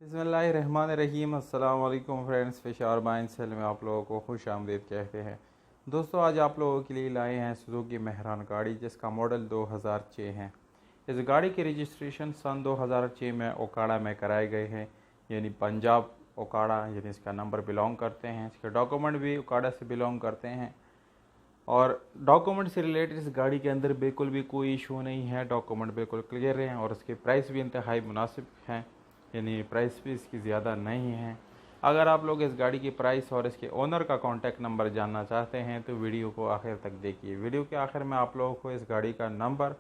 बिस्मिल्लाहिर्रहमानिर्रहीम। अस्सलाम वालेकुम फ्रेंड्स, फ़िशार बाइन सेल में आप लोगों को खुश आमदीद कहते हैं। दोस्तों, आज आप लोगों के लिए लाए हैं सुजुकी मेहरान गाड़ी, जिसका मॉडल 2006 है। इस गाड़ी की रजिस्ट्रेशन सन 2006 में ओकाड़ा में कराए गए हैं, यानी पंजाब ओकाड़ा, यानी इसका नंबर बिलोंग करते हैं। इसके डॉक्यूमेंट भी ओकाड़ा से बिलोंग करते हैं और डॉक्यूमेंट से रिलेटेड इस गाड़ी के अंदर बिल्कुल भी कोई इशू नहीं है। डॉक्यूमेंट बिल्कुल क्लियर हैं और इसके प्राइस भी इंतहाई मुनासिब हैं, यानी प्राइस भी इसकी ज़्यादा नहीं है। अगर आप लोग इस गाड़ी की प्राइस और इसके ओनर का कॉन्टैक्ट नंबर जानना चाहते हैं तो वीडियो को आखिर तक देखिए। वीडियो के आखिर में आप लोगों को इस गाड़ी का नंबर,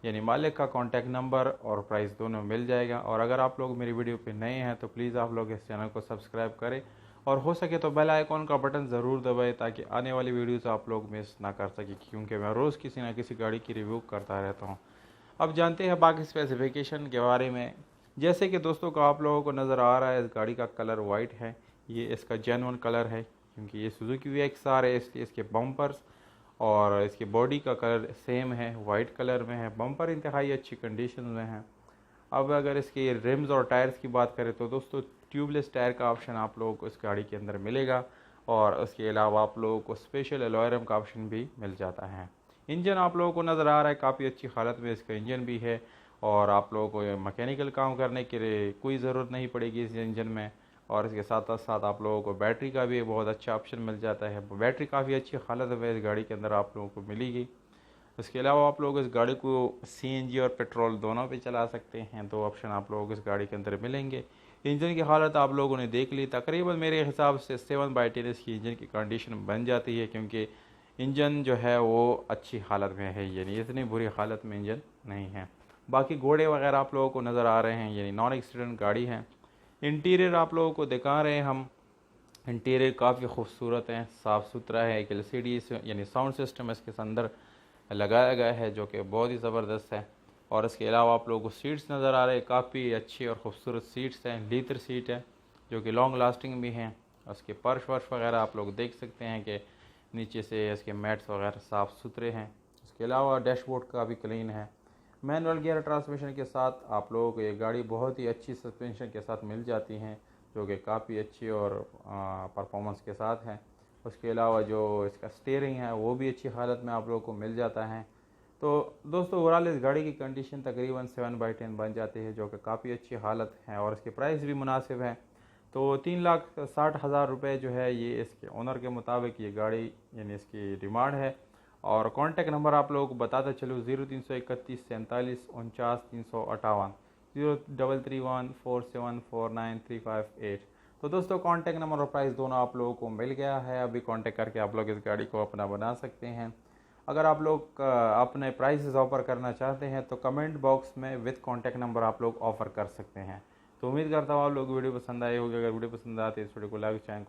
यानी मालिक का कॉन्टैक्ट नंबर और प्राइस दोनों मिल जाएगा। और अगर आप लोग मेरी वीडियो पे नए हैं तो प्लीज़ आप लोग इस चैनल को सब्सक्राइब करें और हो सके तो बेल आइकॉन का बटन ज़रूर दबाएं, ताकि आने वाली वीडियोस आप लोग मिस ना कर सकें, क्योंकि मैं रोज़ किसी न किसी गाड़ी की रिव्यू करता रहता हूँ। अब जानते हैं बाकी स्पेसिफिकेशन के बारे में। जैसे कि दोस्तों को आप लोगों को नज़र आ रहा है, इस गाड़ी का कलर वाइट है। ये इसका जेन्युइन कलर है, क्योंकि ये सुजुकी VXR है, इसलिए इसके बम्पर्स और इसकी बॉडी का कलर सेम है, वाइट कलर में है। बम्पर इंतहाई अच्छी कंडीशन में है। अब अगर इसके रिम्स और टायर्स की बात करें तो दोस्तों ट्यूबलेस टायर का ऑप्शन आप लोगों को इस गाड़ी के अंदर मिलेगा और उसके अलावा आप लोगों को स्पेशल अलॉय रिम का ऑप्शन भी मिल जाता है। इंजन आप लोगों को नज़र आ रहा है, काफ़ी अच्छी हालत में इसका इंजन भी है और आप लोगों को मैकेनिकल काम करने के लिए कोई ज़रूरत नहीं पड़ेगी इस इंजन में। और इसके साथ साथ आप लोगों को बैटरी का भी बहुत अच्छा ऑप्शन मिल जाता है। बैटरी काफ़ी अच्छी हालत में इस गाड़ी के अंदर आप लोगों को मिलेगी। इसके अलावा आप लोग इस गाड़ी को CNG और पेट्रोल दोनों पे चला सकते हैं। दो ऑप्शन आप लोगों को इस गाड़ी के अंदर मिलेंगे। इंजन की हालत आप लोगों ने देख ली। तकरीबन मेरे हिसाब से 7/10 इसकी इंजन की कंडीशन बन जाती है, क्योंकि इंजन जो है वो अच्छी हालत में है, यानी इतनी बुरी हालत में इंजन नहीं है। बाकी घोड़े वगैरह आप लोगों को नज़र आ रहे हैं, यानी नॉन एक्सीडेंट गाड़ी है। इंटीरियर आप लोगों को दिखा रहे हैं हम। इंटीरियर काफ़ी खूबसूरत है, साफ़ सुथरा है। एक LCD यानी साउंड सिस्टम इसके अंदर लगाया गया है, जो कि बहुत ही ज़बरदस्त है। और इसके अलावा आप लोगों को सीट्स नज़र आ रहे हैं, काफ़ी अच्छी और ख़ूबसूरत सीट्स हैं। लीथर सीट है जो कि लॉन्ग लास्टिंग भी हैं। उसके पर्श वर्श वगैरह आप लोग देख सकते हैं कि नीचे से इसके मैट्स वगैरह साफ़ सुथरे हैं। इसके अलावा डैशबोर्ड का भी क्लीन है। मैनुअल गियर ट्रांसमिशन के साथ आप लोगों को ये गाड़ी बहुत ही अच्छी सस्पेंशन के साथ मिल जाती हैं, जो कि काफ़ी अच्छी और परफॉर्मेंस के साथ है। उसके अलावा जो इसका स्टीयरिंग है वो भी अच्छी हालत में आप लोगों को मिल जाता है। तो दोस्तों ओवरऑल इस गाड़ी की कंडीशन तकरीबन 7/10 बन जाती है, जो कि काफ़ी अच्छी हालत है और इसके प्राइस भी मुनासिब है। तो 3,60,000 रुपये जो है ये इसके ओनर के मुताबिक ये गाड़ी, यानी इसकी डिमांड है। और कॉन्टैक्ट नंबर आप लोगों को बताता चलूँ 0331 47 49 358, 03314749 358। तो दोस्तों कॉन्टैक्ट नंबर और प्राइस दोनों आप लोगों को मिल गया है। अभी कॉन्टैक्ट करके आप लोग इस गाड़ी को अपना बना सकते हैं। अगर आप लोग अपने प्राइसेस ऑफ़र करना चाहते हैं तो कमेंट बॉक्स में विद कॉन्टैक्ट नंबर आप लोग ऑफ़र कर सकते हैं। तो उम्मीद करता हूँ आप लोग वीडियो पसंद आई होगी। अगर वीडियो पसंद आती है इस वीडियो को लाइक, चैनल